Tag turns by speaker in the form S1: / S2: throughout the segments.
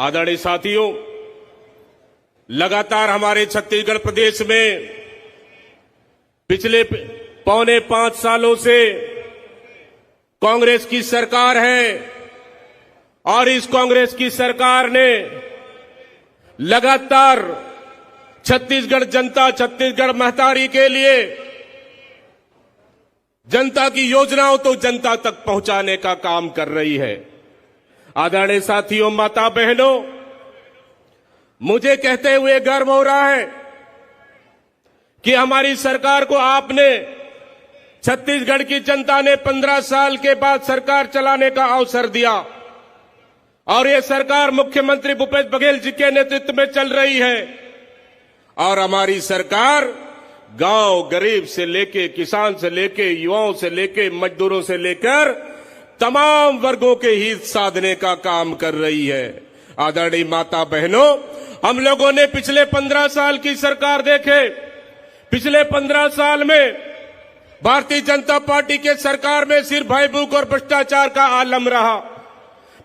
S1: आदरणीय साथियों, लगातार हमारे छत्तीसगढ़ प्रदेश में पिछले 4.25 सालों से कांग्रेस की सरकार है और इस कांग्रेस की सरकार ने लगातार छत्तीसगढ़ जनता, छत्तीसगढ़ महतारी के लिए जनता की योजनाओं तो जनता तक पहुंचाने का काम कर रही है। आदरणीय साथियों, माता बहनों, मुझे कहते हुए गर्व हो रहा है कि हमारी सरकार को आपने, छत्तीसगढ़ की जनता ने 15 साल के बाद सरकार चलाने का अवसर दिया और ये सरकार मुख्यमंत्री भूपेश बघेल जी के नेतृत्व में चल रही है। और हमारी सरकार गांव गरीब से लेके, किसान से लेके, युवाओं से लेके, मजदूरों से लेकर तमाम वर्गों के हित साधने का काम कर रही है। आदरणीय माता बहनों, हम लोगों ने पिछले 15 साल की सरकार देखे। पिछले 15 साल में भारतीय जनता पार्टी के सरकार में सिर्फ भयभूख और भ्रष्टाचार का आलम रहा।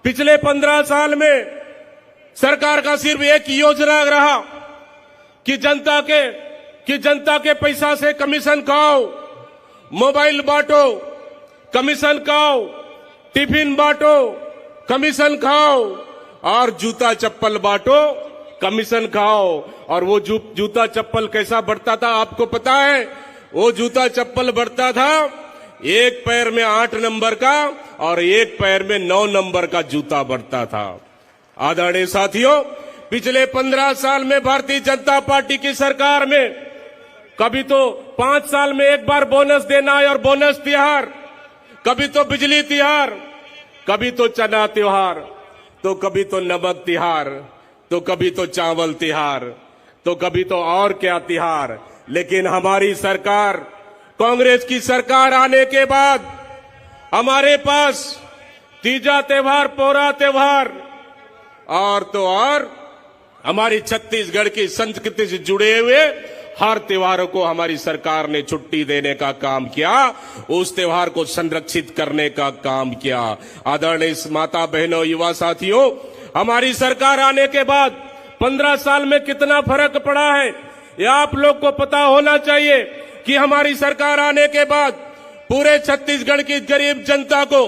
S1: पिछले 15 साल में सरकार का सिर्फ एक योजना रहा कि जनता के पैसा से कमीशन खाओ, मोबाइल बांटो, कमीशन खाओ, टिफिन बांटो, कमीशन खाओ और जूता चप्पल बांटो, कमीशन खाओ। और वो जूता चप्पल कैसा बढ़ता था आपको पता है? वो जूता चप्पल बढ़ता था एक पैर में 8 नंबर का और एक पैर में 9 नंबर का जूता बढ़ता था। आदरणीय साथियों, पिछले 15 साल में भारतीय जनता पार्टी की सरकार में कभी तो 5 साल में एक बार बोनस देना है और बोनस तिहार, कभी तो बिजली तिहार, कभी तो चना त्योहार, तो कभी तो नमक तिहार, तो कभी तो चावल तिहार, तो कभी तो और क्या तिहार। लेकिन हमारी सरकार, कांग्रेस की सरकार आने के बाद हमारे पास तीजा त्योहार, पोरा त्योहार और तो और हमारी छत्तीसगढ़ की संस्कृति से जुड़े हुए हर त्योहारों को हमारी सरकार ने छुट्टी देने का काम किया, उस त्योहार को संरक्षित करने का काम किया। आदरणीय माता बहनों, युवा साथियों, हमारी सरकार आने के बाद 15 साल में कितना फर्क पड़ा है यह आप लोग को पता होना चाहिए कि हमारी सरकार आने के बाद पूरे छत्तीसगढ़ की गरीब जनता को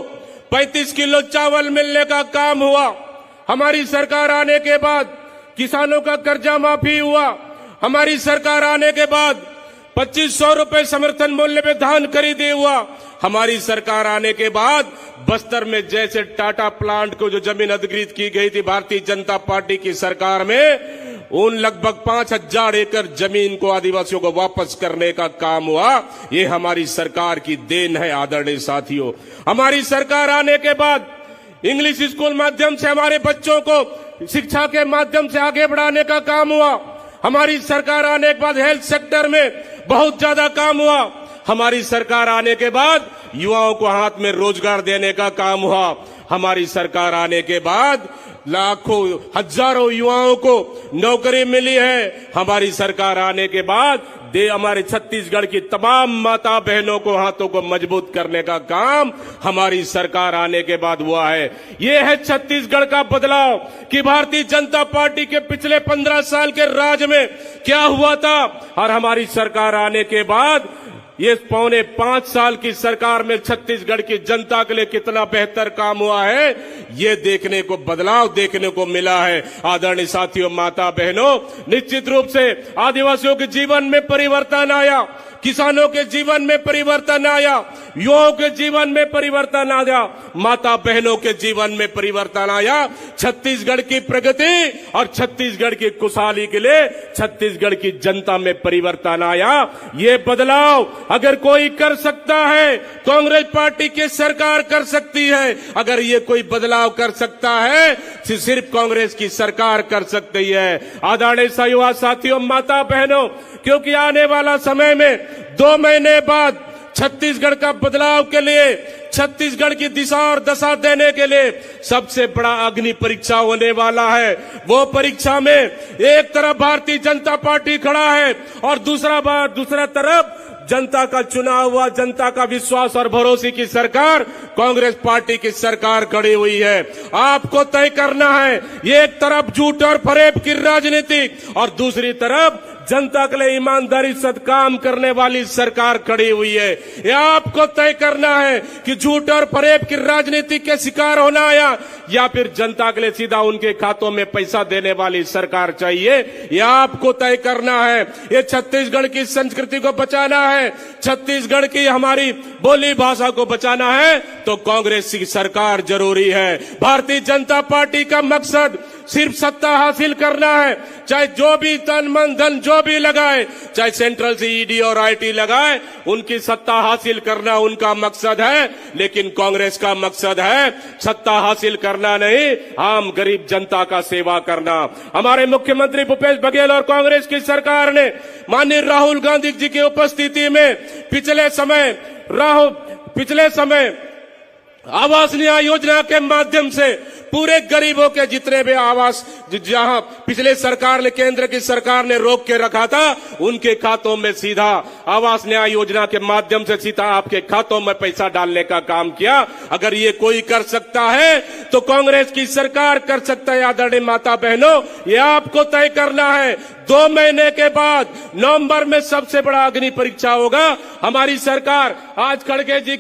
S1: 35 किलो चावल मिलने का काम हुआ। हमारी सरकार आने के बाद किसानों का कर्जा माफी हुआ। हमारी सरकार आने के बाद 2500 रुपए समर्थन मूल्य में धान खरीदे हुआ। हमारी सरकार आने के बाद बस्तर में जैसे टाटा प्लांट को जो जमीन अधिग्रहित की गई थी भारतीय जनता पार्टी की सरकार में, उन लगभग 5000 एकड़ जमीन को आदिवासियों को वापस करने का काम हुआ। ये हमारी सरकार की देन है। आदरणीय साथियों, हमारी सरकार आने के बाद इंग्लिश स्कूल माध्यम से हमारे बच्चों को शिक्षा के माध्यम से आगे बढ़ाने का काम हुआ। हमारी सरकार आने के बाद हेल्थ सेक्टर में बहुत ज्यादा काम हुआ। हमारी सरकार आने के बाद युवाओं को हाथ में रोजगार देने का काम हुआ। हमारी सरकार आने के बाद लाखों हजारों युवाओं को नौकरी मिली है। हमारी सरकार आने के बाद हमारे छत्तीसगढ़ की तमाम माता बहनों को हाथों को मजबूत करने का काम हमारी सरकार आने के बाद हुआ है। ये है छत्तीसगढ़ का बदलाव कि भारतीय जनता पार्टी के पिछले 15 साल के राज में क्या हुआ था और हमारी सरकार आने के बाद ये 4.25 साल की सरकार में छत्तीसगढ़ की जनता के लिए कितना बेहतर काम हुआ है, ये देखने को, बदलाव देखने को मिला है। आदरणीय साथियों, माता बहनों, निश्चित रूप से आदिवासियों के जीवन में परिवर्तन आया, किसानों के जीवन में परिवर्तन आया, युवाओं के जीवन में परिवर्तन आया, माता बहनों के जीवन में परिवर्तन आया। छत्तीसगढ़ की प्रगति और छत्तीसगढ़ की खुशहाली के लिए छत्तीसगढ़ की जनता में परिवर्तन आया। ये बदलाव अगर कोई कर सकता है, कांग्रेस पार्टी की सरकार कर सकती है। अगर ये कोई बदलाव कर सकता है, सिर्फ कांग्रेस की सरकार कर सकती है। आदरणीय युवा साथियों, माता बहनों, क्योंकि आने वाला समय में 2 महीने बाद छत्तीसगढ़ का बदलाव के लिए, छत्तीसगढ़ की दिशा और दशा देने के लिए सबसे बड़ा अग्नि परीक्षा होने वाला है। वो परीक्षा में एक तरफ भारतीय जनता पार्टी खड़ा है और दूसरा तरफ जनता का चुना हुआ, जनता का विश्वास और भरोसे की सरकार कांग्रेस पार्टी की सरकार खड़ी हुई है। आपको तय करना है, एक तरफ झूठ और फरेब की राजनीति और दूसरी तरफ जनता के लिए ईमानदारी से काम करने वाली सरकार खड़ी हुई है। यह आपको तय करना है कि झूठ और फरेब की राजनीति के शिकार होना या फिर जनता के लिए सीधा उनके खातों में पैसा देने वाली सरकार चाहिए। यह आपको तय करना है। ये छत्तीसगढ़ की संस्कृति को बचाना है, छत्तीसगढ़ की हमारी बोली भाषा को बचाना है तो कांग्रेस की सरकार जरूरी है। भारतीय जनता पार्टी का मकसद सिर्फ सत्ता हासिल करना है, चाहे जो भी तन मन धन जो भी लगाए, चाहे सेंट्रल से ईडी और आईटी लगाए, उनकी सत्ता हासिल करना उनका मकसद है। लेकिन कांग्रेस का मकसद है सत्ता हासिल करना नहीं, आम गरीब जनता का सेवा करना। हमारे मुख्यमंत्री भूपेश बघेल और कांग्रेस की सरकार ने माननीय राहुल गांधी जी की उपस्थिति में पिछले समय आवास न्याय योजना के माध्यम से पूरे गरीबों के जितने भी आवास जहां पिछले सरकार ने, केंद्र की सरकार ने रोक के रखा था, उनके खातों में सीधा आवास न्याय योजना के माध्यम से सीधा आपके खातों में पैसा डालने का काम किया। अगर ये कोई कर सकता है तो कांग्रेस की सरकार कर सकता है। आदरणीय माता बहनों, ये आपको तय करना है। 2 महीने के बाद नवंबर में सबसे बड़ा अग्नि परीक्षा होगा। हमारी सरकार आज खड़गे जी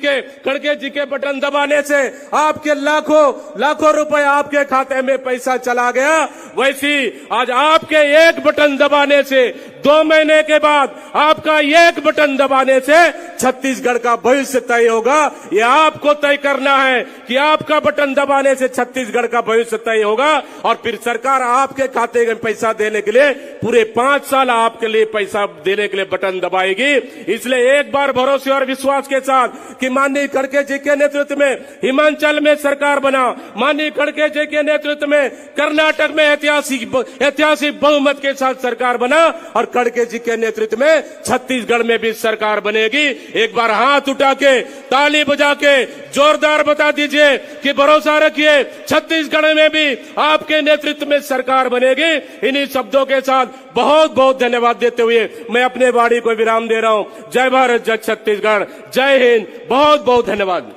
S1: के बटन दबाने से आपके लाखों रुपए आपके खाते में पैसा चला गया, वैसी आज आपके एक बटन दबाने से 2 महीने के बाद आपका एक बटन दबाने से छत्तीसगढ़ का भविष्य तय होगा। ये आपको तय करना है कि आपका बटन दबाने से छत्तीसगढ़ का भविष्य तय होगा और फिर सरकार आपके खाते में पैसा देने के लिए पूरे 5 साल आपके लिए पैसा देने के लिए बटन दबाएगी। इसलिए एक बार भरोसे और विश्वास के साथ कि माननीय खड़गे जी के नेतृत्व में हिमाचल में सरकार बना, माननीय खड़गे जी के नेतृत्व में कर्नाटक में ऐतिहासिक बहुमत के साथ सरकार बना और खड़गे जी के नेतृत्व में छत्तीसगढ़ में भी सरकार बनेगी। एक बार हाथ उठा के ताली बजा के जोरदार बता दीजिए कि भरोसा रखिए छत्तीसगढ़ में भी आपके नेतृत्व में सरकार बनेगी। इन्हीं शब्दों के साथ बहुत बहुत धन्यवाद देते हुए मैं अपने वाणी को विराम दे रहा हूं। जय भारत, जय छत्तीसगढ़, जय हिंद, बहुत बहुत धन्यवाद।